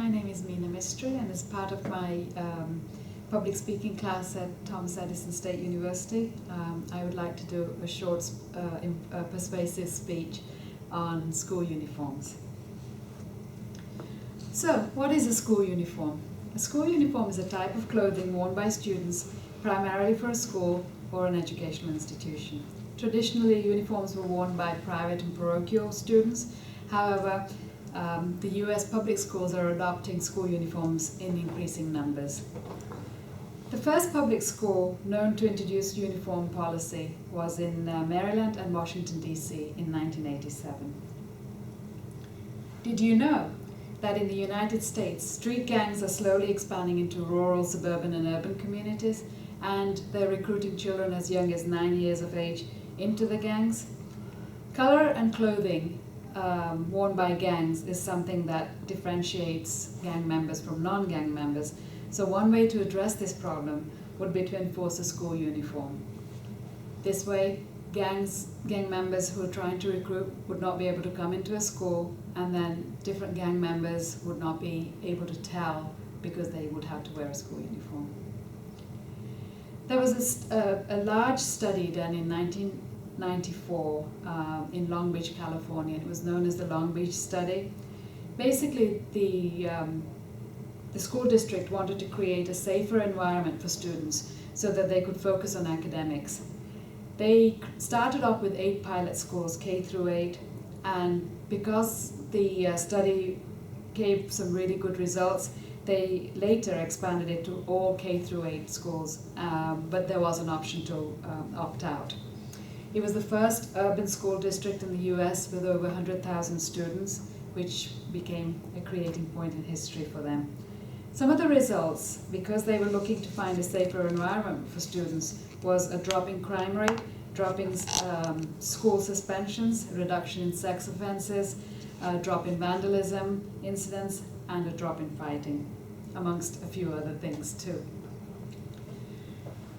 My name is Minakshi Mistry, and as part of my public speaking class at Thomas Edison State University, I would like to do a short persuasive speech on school uniforms. So, what is a school uniform? A school uniform is a type of clothing worn by students primarily for a school or an educational institution. Traditionally, uniforms were worn by private and parochial students. However, the US public schools are adopting school uniforms in increasing numbers. The first public school known to introduce uniform policy was in Maryland and Washington, D.C. in 1987. Did you know that in the United States, street gangs are slowly expanding into rural, suburban and urban communities, and they're recruiting children as young as 9 years of age into the gangs? Color and clothing worn by gangs is something that differentiates gang members from non-gang members. So one way to address this problem would be to enforce a school uniform. This way, gang members who are trying to recruit would not be able to come into a school, and then different gang members would not be able to tell because they would have to wear a school uniform. There was a large study done in 1994 in Long Beach, California. It was known as the Long Beach Study. Basically, the school district wanted to create a safer environment for students so that they could focus on academics. They started off with 8 pilot schools, K through 8, and because the study gave some really good results, they later expanded it to all K through 8 schools, but there was an option to opt out. It was the first urban school district in the US with over 100,000 students, which became a creating point in history for them. Some of the results, because they were looking to find a safer environment for students, was a drop in crime rate, drop in school suspensions, a reduction in sex offenses, a drop in vandalism incidents, and a drop in fighting, amongst a few other things too.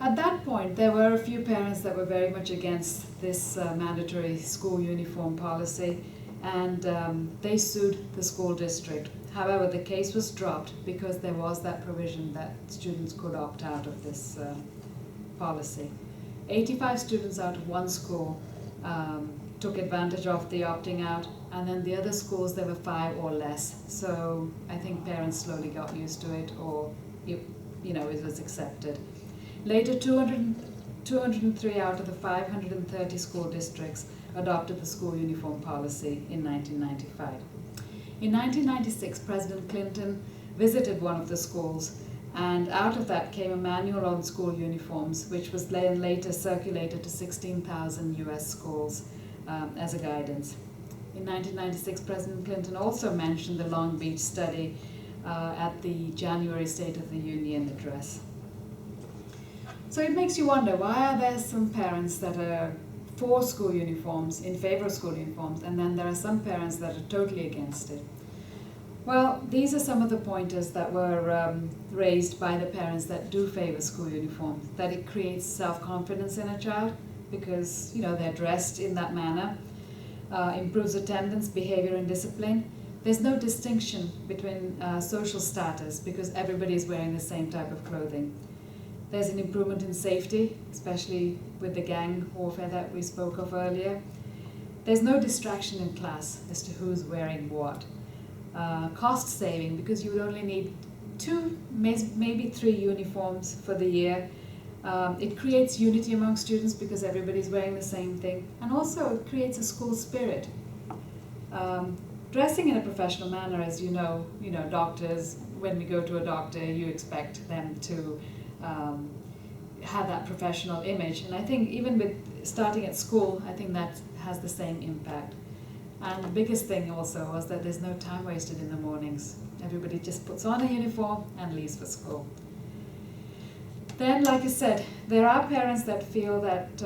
At that point, there were a few parents that were very much against this mandatory school uniform policy, and they sued the school district. However, the case was dropped because there was that provision that students could opt out of this policy. 85 students out of one school took advantage of the opting out, and then the other schools, there were 5 or less. So I think parents slowly got used to it, or it was accepted. Later, 203 out of the 530 school districts adopted the school uniform policy in 1995. In 1996, President Clinton visited one of the schools, and out of that came a manual on school uniforms, which was later circulated to 16,000 US schools as a guidance. In 1996, President Clinton also mentioned the Long Beach study at the January State of the Union address. So it makes you wonder, why are there some parents that are for school uniforms, in favor of school uniforms, and then there are some parents that are totally against it? Well, these are some of the pointers that were raised by the parents that do favor school uniforms. That it creates self-confidence in a child because they're dressed in that manner, improves attendance, behavior and discipline. There's no distinction between social status because everybody is wearing the same type of clothing. There's an improvement in safety, especially with the gang warfare that we spoke of earlier. There's no distraction in class as to who's wearing what. Cost saving, because you would only need 2, maybe 3 uniforms for the year. It creates unity among students because everybody's wearing the same thing, and also it creates a school spirit. Dressing in a professional manner, as you know, doctors, when we go to a doctor, you expect them to have that professional image, and I think even with starting at school, I think that has the same impact. And the biggest thing also was that there's no time wasted in the mornings. Everybody just puts on a uniform and leaves for school. Then, like I said, there are parents that feel that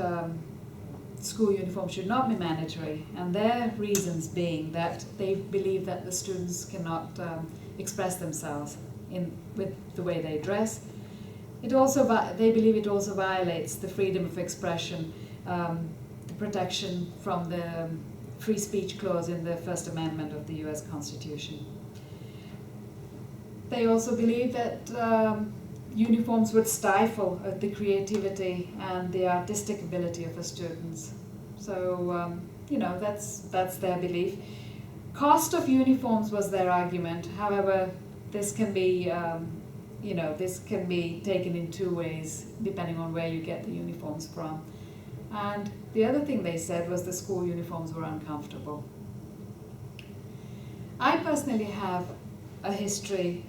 school uniform should not be mandatory, and their reasons being that they believe that the students cannot express themselves with the way they dress. They believe it also violates the freedom of expression, the protection from the free speech clause in the First Amendment of the US Constitution. They also believed that uniforms would stifle the creativity and the artistic ability of the students. So, that's their belief. Cost of uniforms was their argument. However, this can be, this can be taken in two ways depending on where you get the uniforms from. And the other thing they said was the school uniforms were uncomfortable. I personally have a history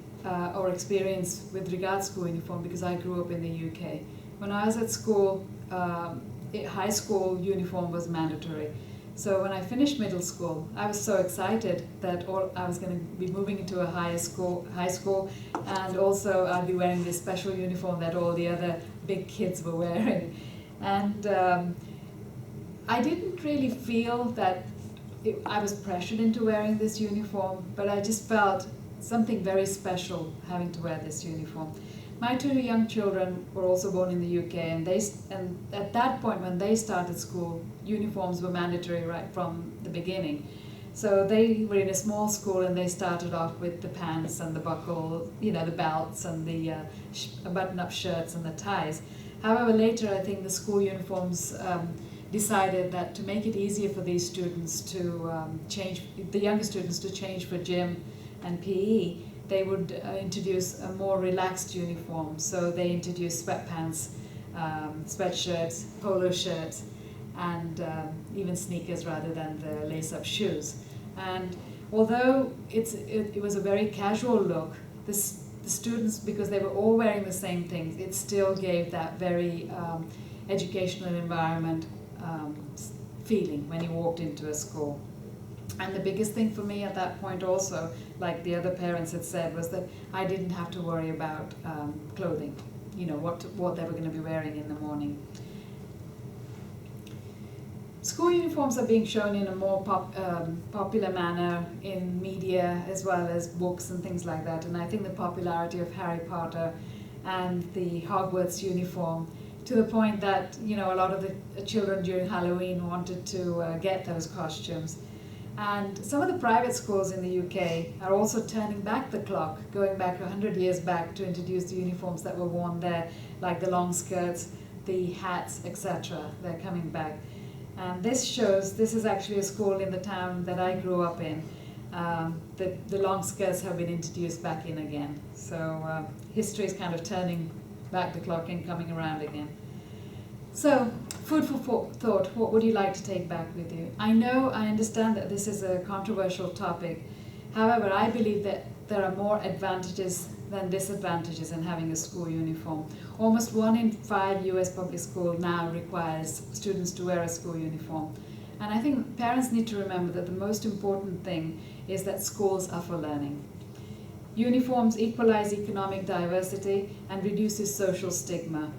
or experience with regards to school uniform because I grew up in the UK. When I was at school, high school uniform was mandatory. So when I finished middle school, I was so excited that I was going to be moving into a high school, and also I'd be wearing this special uniform that all the other big kids were wearing. And I didn't really feel that I was pressured into wearing this uniform, but I just felt something very special having to wear this uniform. My two young children were also born in the UK, and at that point when they started school, uniforms were mandatory right from the beginning. So they were in a small school, and they started off with the pants and the buckle, the belts and the button-up shirts and the ties. However, later I think the school uniforms decided that to make it easier for these students to the younger students to change for gym and PE, they would introduce a more relaxed uniform. So they introduced sweatpants, sweatshirts, polo shirts, and even sneakers rather than the lace-up shoes. And although it was a very casual look, the students, because they were all wearing the same things, it still gave that very educational environment feeling when you walked into a school. And the biggest thing for me at that point also, like the other parents had said, was that I didn't have to worry about clothing, what they were going to be wearing in the morning. School uniforms are being shown in a more popular manner in media as well as books and things like that. And I think the popularity of Harry Potter and the Hogwarts uniform, to the point that a lot of the children during Halloween wanted to get those costumes. And some of the private schools in the UK are also turning back the clock, going back 100 years back to introduce the uniforms that were worn there, like the long skirts, the hats, etc. They're coming back. And this is actually a school in the town that I grew up in. The long skirts have been introduced back in again. So history is kind of turning back the clock and coming around again. So, food for thought, what would you like to take back with you? I understand that this is a controversial topic. However, I believe that there are more advantages than disadvantages in having a school uniform. Almost 1 in 5 US public schools now requires students to wear a school uniform. And I think parents need to remember that the most important thing is that schools are for learning. Uniforms equalize economic diversity and reduces social stigma.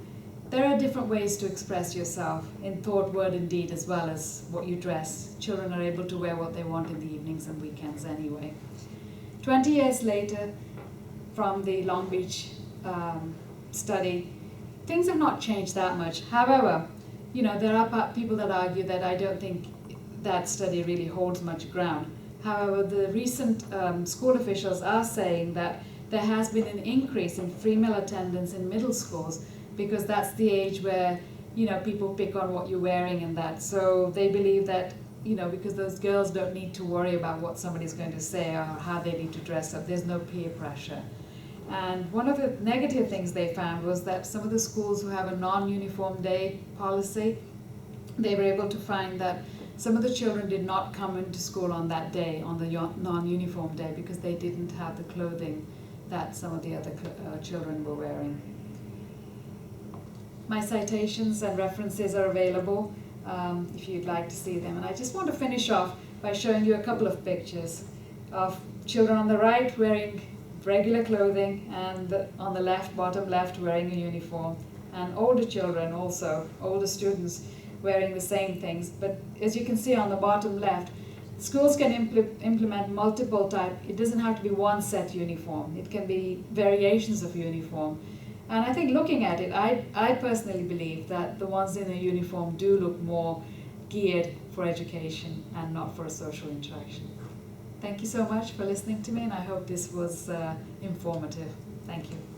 There are different ways to express yourself in thought, word, and deed, as well as what you dress. Children are able to wear what they want in the evenings and weekends anyway. 20 years later, from the Long Beach study, things have not changed that much. However, there are people that argue that I don't think that study really holds much ground. However, the recent school officials are saying that there has been an increase in female attendance in middle schools, because that's the age where people pick on what you're wearing and that. So they believe that because those girls don't need to worry about what somebody's going to say or how they need to dress up. There's no peer pressure. And one of the negative things they found was that some of the schools who have a non-uniform day policy, they were able to find that some of the children did not come into school on that day, on the non-uniform day, because they didn't have the clothing that some of the other children were wearing. My citations and references are available if you'd like to see them. And I just want to finish off by showing you a couple of pictures of children on the right wearing regular clothing, and on the left, bottom left, wearing a uniform. And older children also, older students, wearing the same things. But as you can see on the bottom left, schools can implement multiple types. It doesn't have to be one set uniform. It can be variations of uniform. And I think looking at it, I personally believe that the ones in a uniform do look more geared for education and not for a social interaction. Thank you so much for listening to me, and I hope this was informative. Thank you.